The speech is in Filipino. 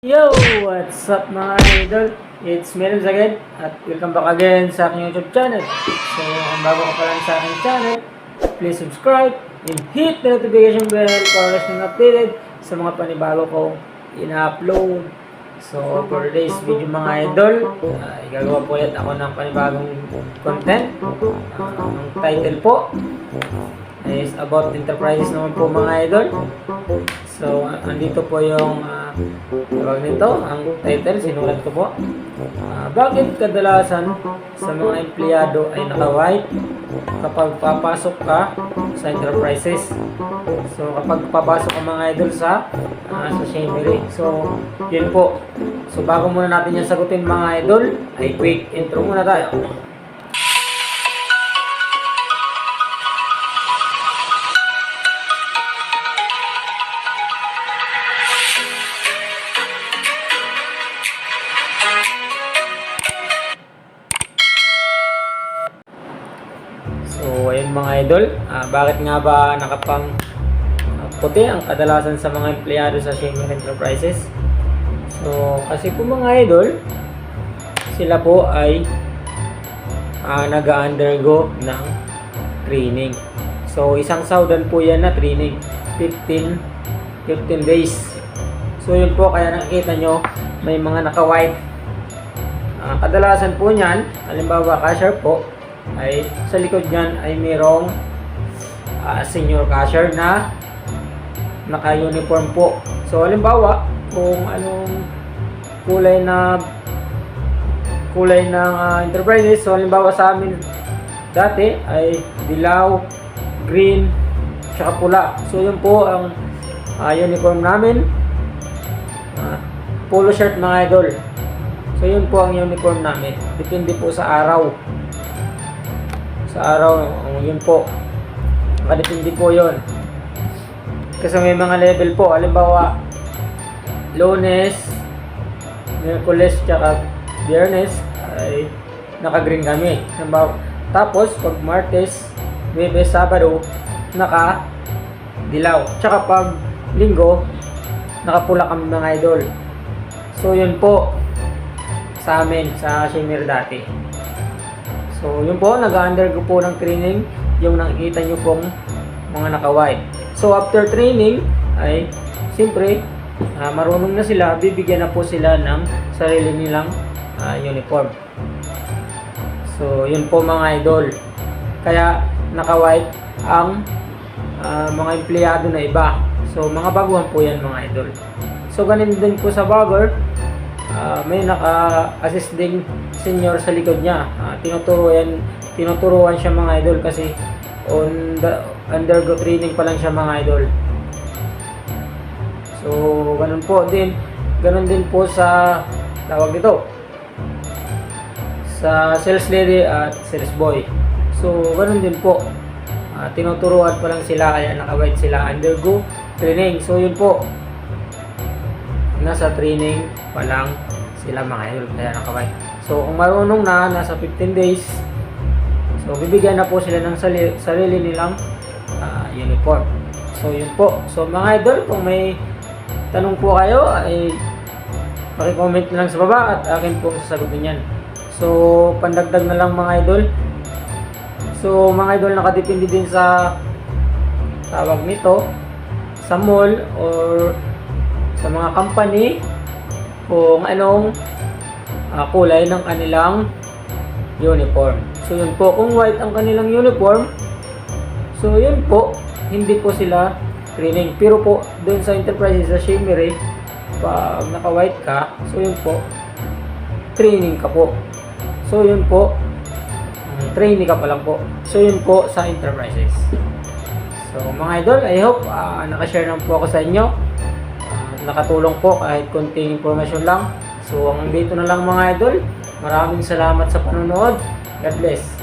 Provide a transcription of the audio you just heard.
Yo! What's up mga idol? It's Melms again at welcome back again sa aking YouTube channel. So, kung bago ka pa lang sa aking channel, please subscribe and hit the notification bell para mas nang updated sa mga panibago kong ina-upload. So, for today's video mga idol, gagawa po ulit ako ng panibagong content. Ang title po is about enterprises naman po mga idol. So, andito po yung tawag nito, ang title, sinulat ko po. Bakit kadalasan sa mga empleyado ay naka-white kapag papasok ka sa enterprises? So, kapag papasok ka mga idol sa Shemery. So, yun po. So, bago muna natin yung sagutin mga idol, ay quick intro muna tayo. So, ayun mga idol, bakit nga ba nakapang puti ang kadalasan sa mga empleyado sa Shemery Enterprises? So, kasi po mga idol, sila po ay nag-undergo ng training. So, isang saudan po yan na training, 15 days. So, yun po, kaya nakikita nyo, may mga naka-white. Kadalasan po niyan, halimbawa cashier po, ay sa likod niyan ay mayroong senior cashier na naka-uniform po. So halimbawa kung anong kulay ng enterprises, so halimbawa sa amin dati ay dilaw, green, tsaka pula. So yun po ang uniform namin, polo shirt mga idol. So yun po ang uniform namin, depende po sa araw. Yun po, nakadepende po yun. Kasi may mga level po, halimbawa Lunes, Miyerkules, tsaka Biyernes ay naka-green kami. Tapos pag Martes, Huwebes, Sabado, naka-dilaw. Tsaka pag Linggo, nakapula kami mga idol. So yun po sa amin sa Shemery dati. So, yun po, nag-undergo po ng training yung nakikita nyo pong mga naka-white. So, after training, ay siyempre, marunong na sila, bibigyan na po sila ng sarili nilang uniform. So, yun po mga idol. Kaya, naka-white ang mga empleyado na iba. So, mga baguhan po yan mga idol. So, ganun din po sa bagger. May naka-assist ding senior sa likod niya. Tinuturuan siya mga idol kasi undergo training pa lang siya mga idol. So, ganun po din. Ganun din po sa tawag dito, sa sales lady at sales boy. So, ganun din po. Tinuturuan pa lang sila kaya naka-white sila, undergo training. So, yun po. Nasa training pa lang sila mga idol kaya naka-white. So kung marunong na, nasa 15 days, so bibigyan na po sila ng sarili nilang uniform. So yun po. So mga idol, kung may tanong po kayo ay paki-comment na lang sa baba at akin po sasagutin yan. So pandagdag na lang mga idol. So mga idol, nakadepende din sa tawag nito, sa mall or sa mga company kung anong kulay ng kanilang uniform. So yun po, kung white ang kanilang uniform, so yun po, hindi po sila training. Pero po, doon sa enterprises sa Shemery, pag naka-white ka, so yun po, training ka po. So yun po, trainee ka pa lang po. So yun po sa enterprises. So mga idol, I hope nakashare lang po ako sa inyo. Nakatulong po kahit konting information lang. So hanggang dito na lang mga idol. Maraming salamat sa panonood. God bless.